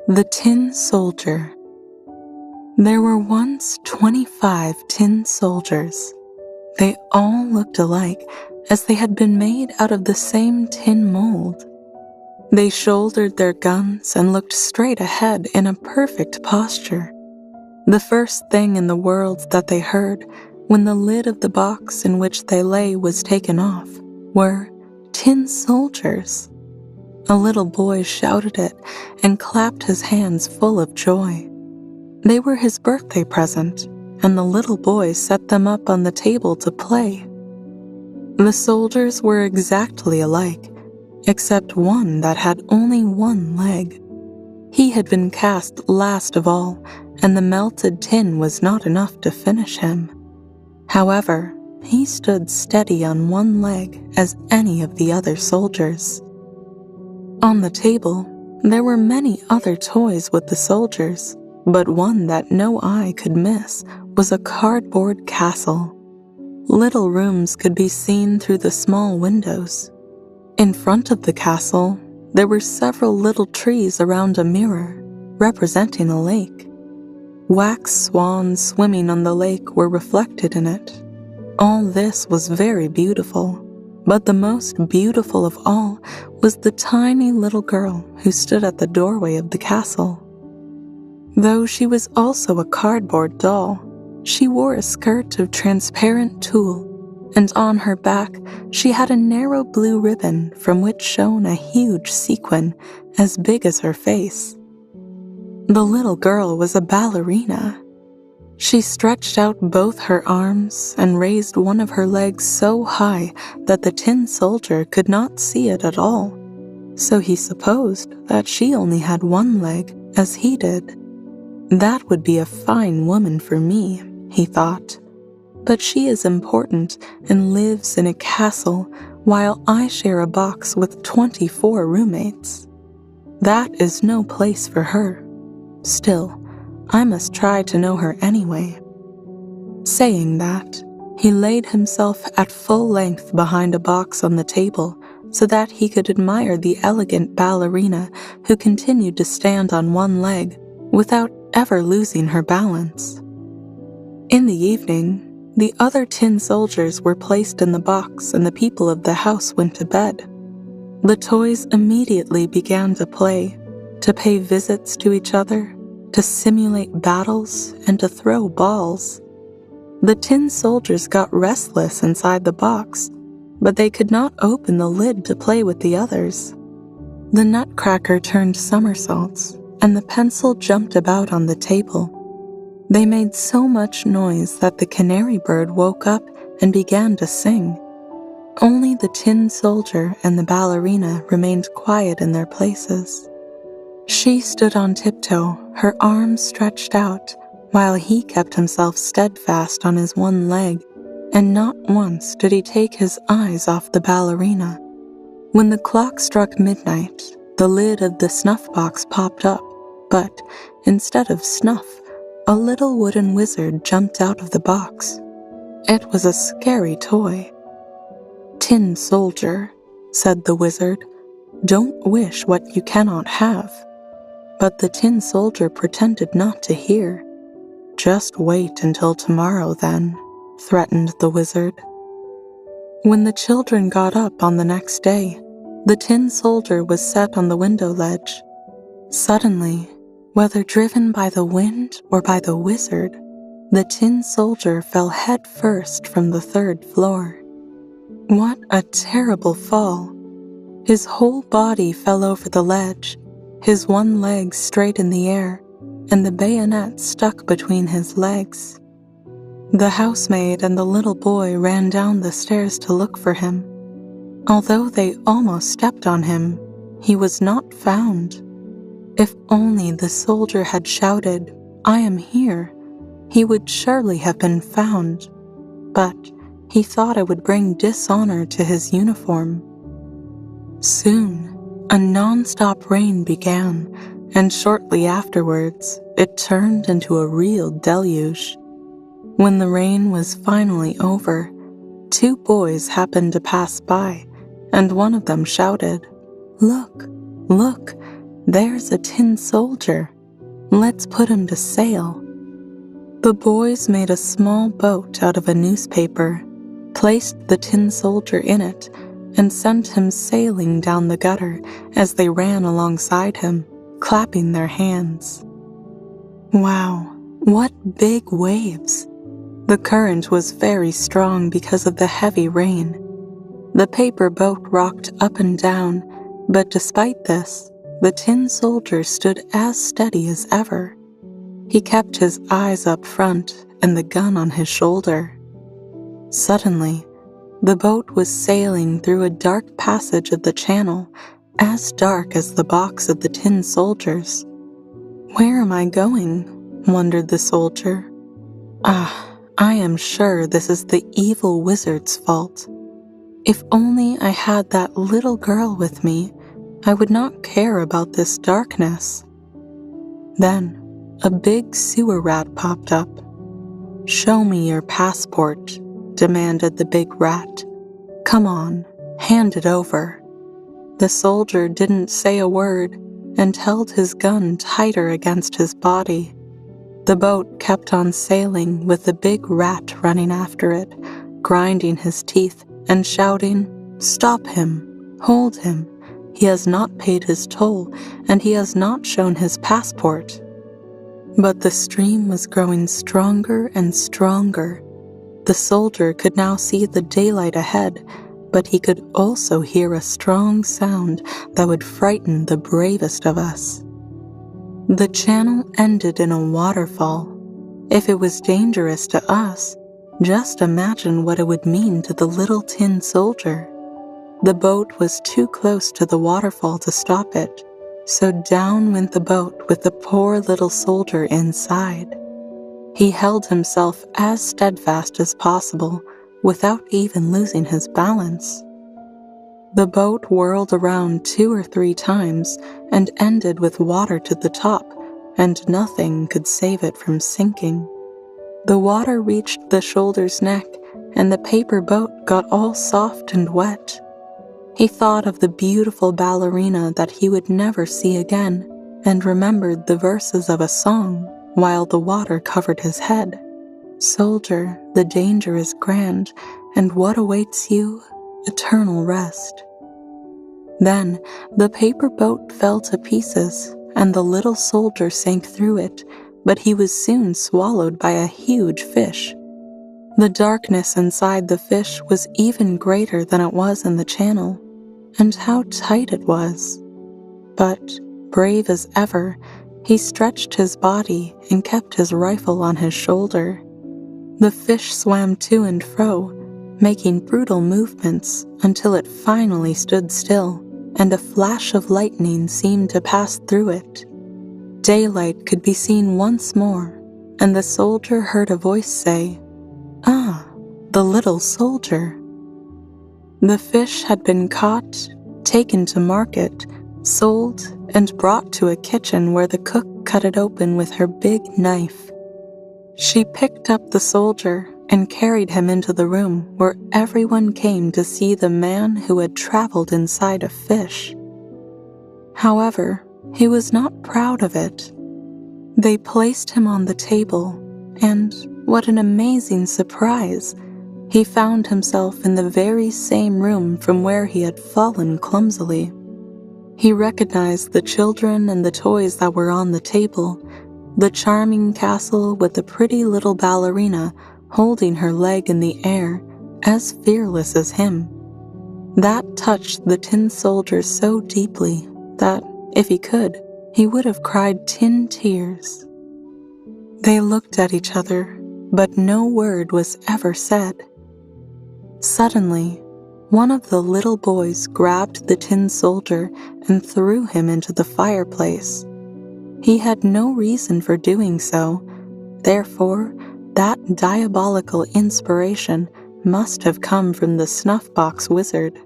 The Tin Soldier. There were once 25 tin soldiers. They all looked alike, as they had been made out of the same tin mold. They shouldered their guns and looked straight ahead in a perfect posture. The first thing in the world that they heard when the lid of the box in which they lay was taken off were tin soldiers. A little boy shouted it and clapped his hands full of joy. They were his birthday present, and the little boy set them up on the table to play. The soldiers were exactly alike, except one that had only one leg. He had been cast last of all, and the melted tin was not enough to finish him. However, he stood steady on one leg as any of the other soldiers. On the table, there were many other toys with the soldiers, but one that no eye could miss was a cardboard castle. Little rooms could be seen through the small windows. In front of the castle, there were several little trees around a mirror, representing a lake. Wax swans swimming on the lake were reflected in it. All this was very beautiful, but the most beautiful of all was the tiny little girl who stood at the doorway of the castle. Though she was also a cardboard doll, she wore a skirt of transparent tulle, and on her back she had a narrow blue ribbon from which shone a huge sequin as big as her face. The little girl was a ballerina. She stretched out both her arms and raised one of her legs so high that the tin soldier could not see it at all, so he supposed that she only had one leg, as he did. That would be a fine woman for me, he thought, but she is important and lives in a castle while I share a box with 24 roommates. That is no place for her. Still, I must try to know her anyway. Saying that, he laid himself at full length behind a box on the table so that he could admire the elegant ballerina who continued to stand on one leg without ever losing her balance. In the evening, the other tin soldiers were placed in the box and the people of the house went to bed. The toys immediately began to play, to pay visits to each other, to simulate battles, and to throw balls. The tin soldiers got restless inside the box, but they could not open the lid to play with the others. The nutcracker turned somersaults, and the pencil jumped about on the table. They made so much noise that the canary bird woke up and began to sing. Only the tin soldier and the ballerina remained quiet in their places. She stood on tiptoe, her arms stretched out, while he kept himself steadfast on his one leg, and not once did he take his eyes off the ballerina. When the clock struck midnight, the lid of the snuff box popped up, but instead of snuff, a little wooden wizard jumped out of the box. It was a scary toy. "Tin soldier," said the wizard, "don't wish what you cannot have." But the tin soldier pretended not to hear. "Just wait until tomorrow then," threatened the wizard. When the children got up on the next day, the tin soldier was set on the window ledge. Suddenly, whether driven by the wind or by the wizard, the tin soldier fell head first from the 3rd floor. What a terrible fall! His whole body fell over the ledge, his one leg straight in the air, and the bayonet stuck between his legs. The housemaid and the little boy ran down the stairs to look for him. Although they almost stepped on him, he was not found. If only the soldier had shouted, "I am here," he would surely have been found. But he thought it would bring dishonor to his uniform. Soon, a non-stop rain began, and shortly afterwards, it turned into a real deluge. When the rain was finally over, 2 boys happened to pass by, and one of them shouted, "Look, look, there's a tin soldier. Let's put him to sail." The boys made a small boat out of a newspaper, placed the tin soldier in it, and sent him sailing down the gutter as they ran alongside him, clapping their hands. Wow, what big waves! The current was very strong because of the heavy rain. The paper boat rocked up and down, but despite this, the tin soldier stood as steady as ever. He kept his eyes up front and the gun on his shoulder. Suddenly, the boat was sailing through a dark passage of the channel, as dark as the box of the tin soldiers. "Where am I going?" wondered the soldier. I am sure this is the evil wizard's fault. If only I had that little girl with me, I would not care about this darkness." Then, a big sewer rat popped up. "Show me your passport," demanded the big rat. "Come on, hand it over." The soldier didn't say a word and held his gun tighter against his body. The boat kept on sailing with the big rat running after it, grinding his teeth and shouting, "Stop him! Hold him! He has not paid his toll, and he has not shown his passport." But the stream was growing stronger and stronger. The soldier could now see the daylight ahead, but he could also hear a strong sound that would frighten the bravest of us. The channel ended in a waterfall. If it was dangerous to us, just imagine what it would mean to the little tin soldier. The boat was too close to the waterfall to stop it, so down went the boat with the poor little soldier inside. He held himself as steadfast as possible without even losing his balance. The boat whirled around 2 or 3 times and ended with water to the top, and nothing could save it from sinking. The water reached the soldier's neck, and the paper boat got all soft and wet. He thought of the beautiful ballerina that he would never see again, and remembered the verses of a song while the water covered his head. "Soldier, the danger is grand, and what awaits you? Eternal rest." Then the paper boat fell to pieces, and the little soldier sank through it, but he was soon swallowed by a huge fish. The darkness inside the fish was even greater than it was in the channel, and how tight it was. But, brave as ever, he stretched his body and kept his rifle on his shoulder. The fish swam to and fro, making brutal movements until it finally stood still, and a flash of lightning seemed to pass through it. Daylight could be seen once more, and the soldier heard a voice say, "Ah, the little soldier." The fish had been caught, taken to market, sold, and brought to a kitchen where the cook cut it open with her big knife. She picked up the soldier and carried him into the room where everyone came to see the man who had traveled inside a fish. However, he was not proud of it. They placed him on the table, and what an amazing surprise! He found himself in the very same room from where he had fallen clumsily. He recognized the children and the toys that were on the table, the charming castle with the pretty little ballerina holding her leg in the air, as fearless as him. That touched the tin soldier so deeply that, if he could, he would have cried tin tears. They looked at each other, but no word was ever said. Suddenly, one of the little boys grabbed the tin soldier and threw him into the fireplace. He had no reason for doing so, therefore, that diabolical inspiration must have come from the snuff-box wizard.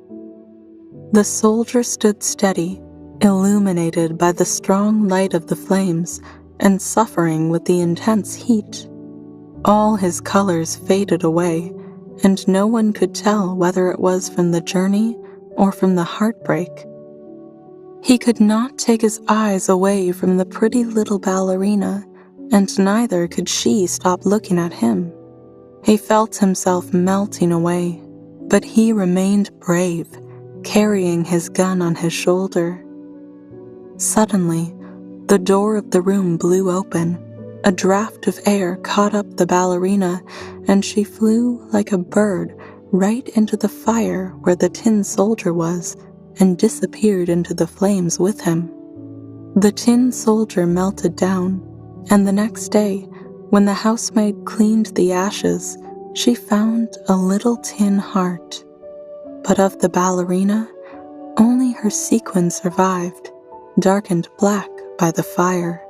The soldier stood steady, illuminated by the strong light of the flames and suffering with the intense heat. All his colors faded away, and no one could tell whether it was from the journey or from the heartbreak. He could not take his eyes away from the pretty little ballerina, and neither could she stop looking at him. He felt himself melting away, but he remained brave, carrying his gun on his shoulder. Suddenly, the door of the room blew open. A draft of air caught up the ballerina, and she flew like a bird right into the fire where the tin soldier was, and disappeared into the flames with him. The tin soldier melted down, and the next day, when the housemaid cleaned the ashes, she found a little tin heart. But of the ballerina, only her sequin survived, darkened black by the fire.